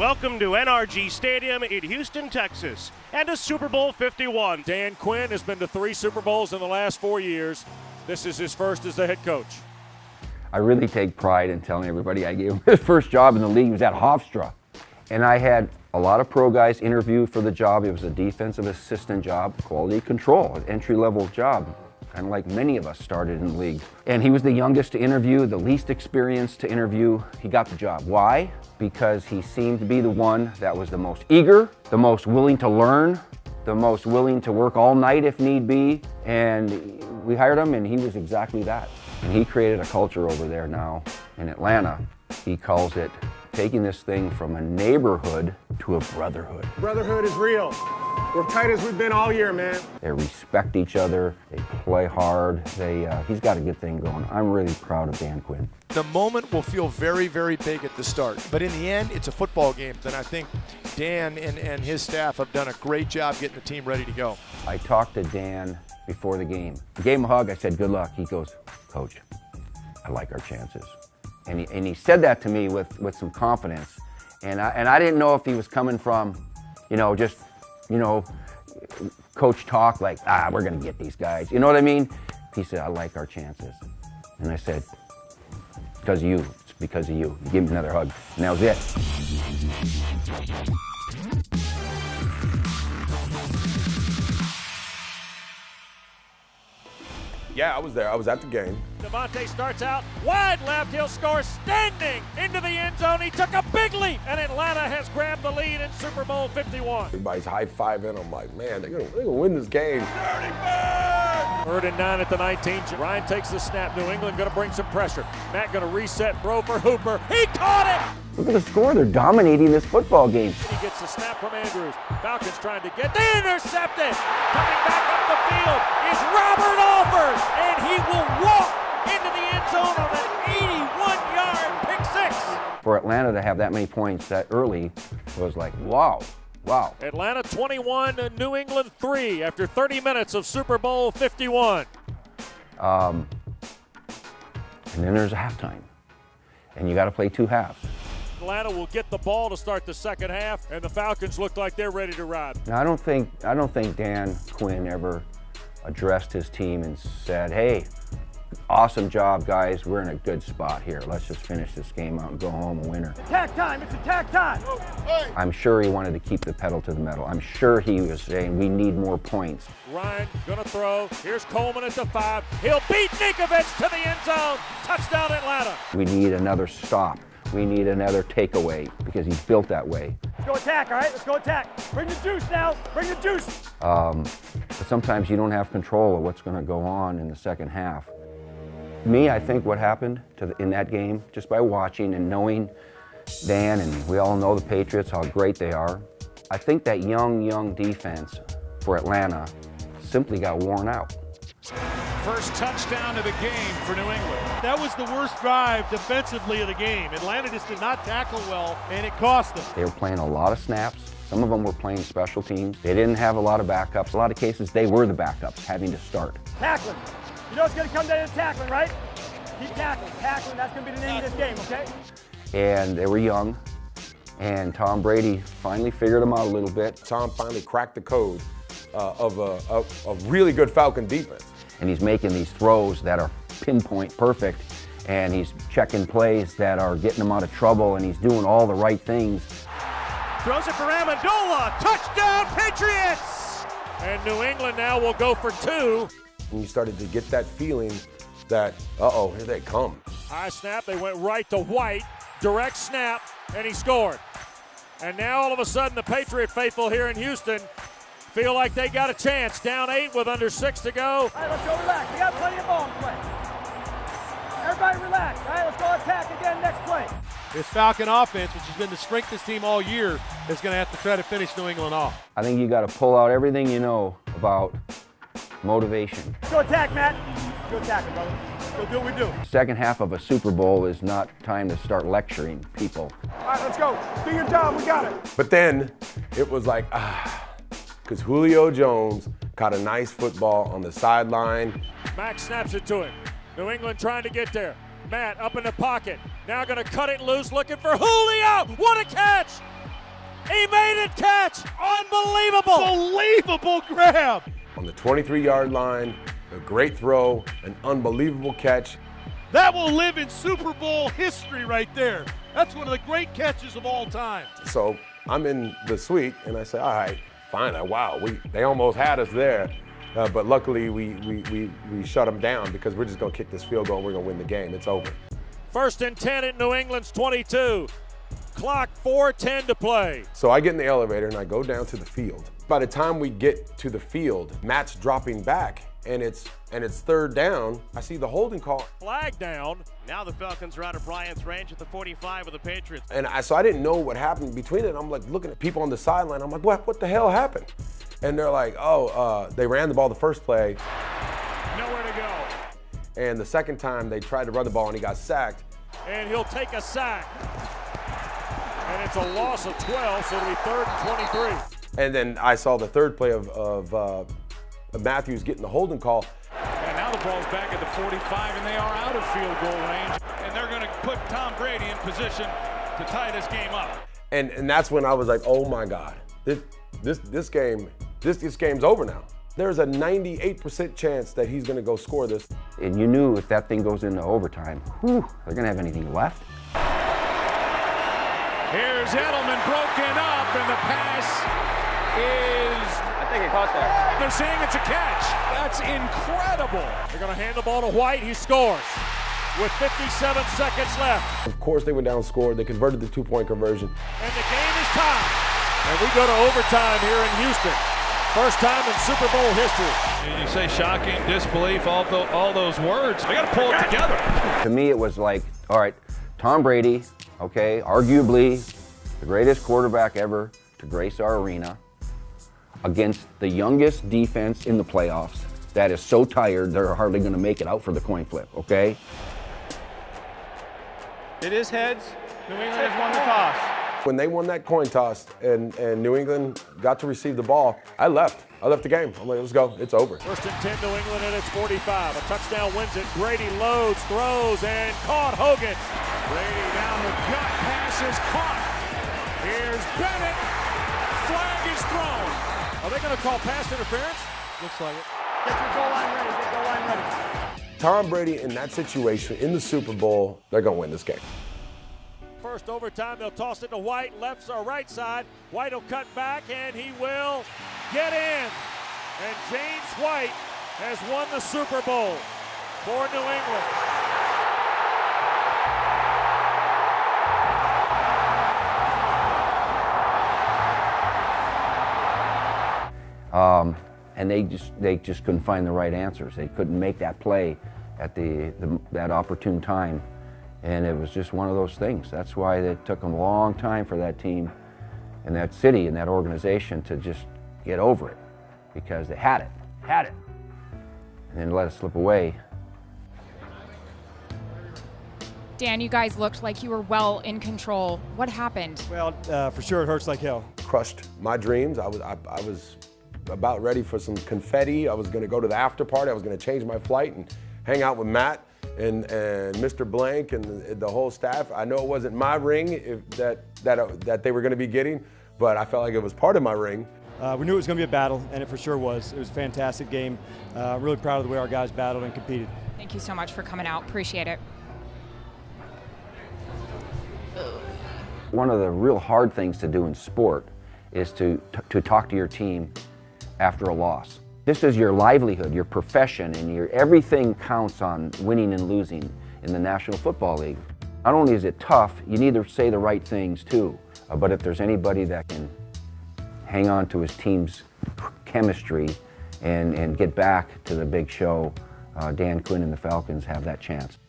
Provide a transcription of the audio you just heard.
Welcome to NRG Stadium in Houston, Texas, and to Super Bowl 51. Dan Quinn has been to 3 Super Bowls in the last 4 years. This is his first as the head coach. I really take pride in telling everybody I gave him his first job in the league. He was at Hofstra. And I had a lot of pro guys interview for the job. It was a defensive assistant job, quality control, an entry-level job, kind of like many of us started in the league. And he was the youngest to interview, the least experienced to interview. He got the job. Why? Because he seemed to be the one that was the most eager, the most willing to learn, the most willing to work all night if need be. And we hired him, and he was exactly that. And he created a culture over there now in Atlanta. He calls it taking this thing from a neighborhood to a brotherhood. Brotherhood is real. We're tight as we've been all year, man. They respect each other. They play hard. He's got a good thing going. I'm really proud of Dan Quinn. The moment will feel very, very big at the start. But in the end, it's a football game. Then I think Dan and his staff have done a great job getting the team ready to go. I talked to Dan before the game. I gave him a hug. I said, good luck. He goes, Coach, I like our chances. And he said that to me with some confidence. And I didn't know if he was coming from, just coach talk like, we're going to get these guys. You know what I mean? He said, I like our chances. And I said, because of you. It's because of you. Give him another hug. And that was it. Yeah, I was there. I was at the game. Devontae starts out wide left. He'll score standing into the end zone. He took a big leap, and Atlanta has grabbed the lead in Super Bowl 51. Everybody's high-fiving. I'm like, man, they're gonna win this game. 3rd and 9 at the 19. Ryan takes the snap. New England going to bring some pressure. Matt going to reset, throw for Hooper. He caught it! Look at the score. They're dominating this football game. He gets the snap from Andrews. Falcons trying to get the intercepted. Coming back up the field is Robert Alford, and he will walk into the end zone on an 81-yard pick six. For Atlanta to have that many points that early was like, wow. Wow. Atlanta 21, New England 3 after 30 minutes of Super Bowl 51. And then there's a halftime. And you got to play 2 halves. Atlanta will get the ball to start the second half, and the Falcons look like they're ready to ride. Now, I don't think Dan Quinn ever addressed his team and said, hey, awesome job, guys. We're in a good spot here. Let's just finish this game out and go home a winner. Attack time. It's attack time. I'm sure he wanted to keep the pedal to the metal. I'm sure he was saying we need more points. Ryan gonna throw. Here's Coleman at the 5. He'll beat Ninkovich to the end zone. Touchdown Atlanta. We need another stop. We need another takeaway because he's built that way. Let's go attack, all right? Let's go attack. Bring the juice now. Bring the juice. But sometimes you don't have control of what's going to go on in the second half. Me, I think what happened in that game, just by watching and knowing Dan, and we all know the Patriots, how great they are, I think that young defense for Atlanta simply got worn out. First touchdown of the game for New England. That was the worst drive defensively of the game. Atlanta just did not tackle well, and it cost them. They were playing a lot of snaps. Some of them were playing special teams. They didn't have a lot of backups. A lot of cases, they were the backups having to start. Tackling. You know it's going to come down to tackling, right? Keep tackling. Tackling, that's going to be the name of this game, okay? And they were young, and Tom Brady finally figured them out a little bit. Tom finally cracked the code of a really good Falcon defense. And he's making these throws that are pinpoint perfect, and he's checking plays that are getting him out of trouble, and he's doing all the right things. Throws it for Amendola. Touchdown Patriots! And New England now will go for 2. And you started to get that feeling that, uh-oh, here they come. High snap, they went right to White. Direct snap, and he scored. And now all of a sudden the Patriot faithful here in Houston feel like they got a chance. Down 8 with under 6 to go. All right, let's go relax. We got plenty of ball in play. Everybody relax. All right, let's go attack again next play. This Falcon offense, which has been the strength of this team all year, is going to have to try to finish New England off. I think you got to pull out everything you know about motivation. Let's go attack, Matt. Let's go attack, brother. Go do what we do. Second half of a Super Bowl is not time to start lecturing people. All right, let's go. Do your job. We got it. But then it was like, because Julio Jones caught a nice football on the sideline. Max snaps it to him. New England trying to get there. Matt up in the pocket. Now going to cut it loose, looking for Julio. What a catch! He made it catch. Unbelievable. Unbelievable grab. On the 23-yard line, a great throw, an unbelievable catch. That will live in Super Bowl history right there. That's one of the great catches of all time. So I'm in the suite, and I say, all right, fine. Wow, they almost had us there. But luckily, we shut them down because we're just going to kick this field goal and we're going to win the game. It's over. 1st and 10 at New England's 22. Clock 4:10 to play. So I get in the elevator and I go down to the field. By the time we get to the field, Matt's dropping back and it's 3rd down. I see the holding call. Flag down. Now the Falcons are out of Bryant's range at the 45 of the Patriots. And so I didn't know what happened between it. I'm like looking at people on the sideline. I'm like, what the hell happened? And they're like, they ran the ball the first play. Nowhere to go. And the second time they tried to run the ball and he got sacked. And he'll take a sack. And it's a loss of 12, so it'll be 3rd and 23. And then I saw the 3rd play of Matthews getting the holding call. And now the ball's back at the 45, and they are out of field goal range. And they're going to put Tom Brady in position to tie this game up. And that's when I was like, oh my God, this game's over now. There's a 98% chance that he's going to go score this. And you knew if that thing goes into overtime, they're going to have anything left. Here's Edelman broken up, and the pass is... I think he caught that. They're saying it's a catch. That's incredible. They're going to hand the ball to White. He scores with 57 seconds left. Of course they went down and scored. They converted the 2-point conversion. And the game is tied. And we go to overtime here in Houston. First time in Super Bowl history. And you say shocking, disbelief, all those words. They got to pull it together. To me, it was like, all right, Tom Brady, okay, arguably the greatest quarterback ever to grace our arena, against the youngest defense in the playoffs that is so tired they're hardly going to make it out for the coin flip, okay? It is heads. New England has won the toss. When they won that coin toss and New England got to receive the ball, I left the game. I'm like, let's go, it's over. 1st and 10, New England at its 45. A touchdown wins it. Brady loads, throws, and caught Hogan. Brady down the gut, pass is caught. Here's Bennett. Flag is thrown. Are they going to call pass interference? Looks like it. Get your goal line ready. Get goal line ready. Tom Brady in that situation, in the Super Bowl, they're going to win this game. First overtime, they'll toss it to White, left or right side. White will cut back, and he will get in. And James White has won the Super Bowl for New England. And they just couldn't find the right answers. They couldn't make that play at that opportune time. And it was just one of those things. That's why it took them a long time for that team and that city and that organization to just get over it, because they had it, and then let it slip away. Dan, you guys looked like you were well in control. What happened? Well, for sure it hurts like hell. Crushed my dreams. I was about ready for some confetti. I was going to go to the after party. I was going to change my flight and hang out with Matt and Mr. Blank and the whole staff. I know it wasn't my ring that they were going to be getting, but I felt like it was part of my ring. We knew it was going to be a battle, and it for sure was. It was a fantastic game. Really proud of the way our guys battled and competed. Thank you so much for coming out. Appreciate it. One of the real hard things to do in sport is to talk to your team after a loss. This is your livelihood, your profession, and everything counts on winning and losing in the National Football League. Not only is it tough, you need to say the right things too. But if there's anybody that can hang on to his team's chemistry and get back to the big show, Dan Quinn and the Falcons have that chance.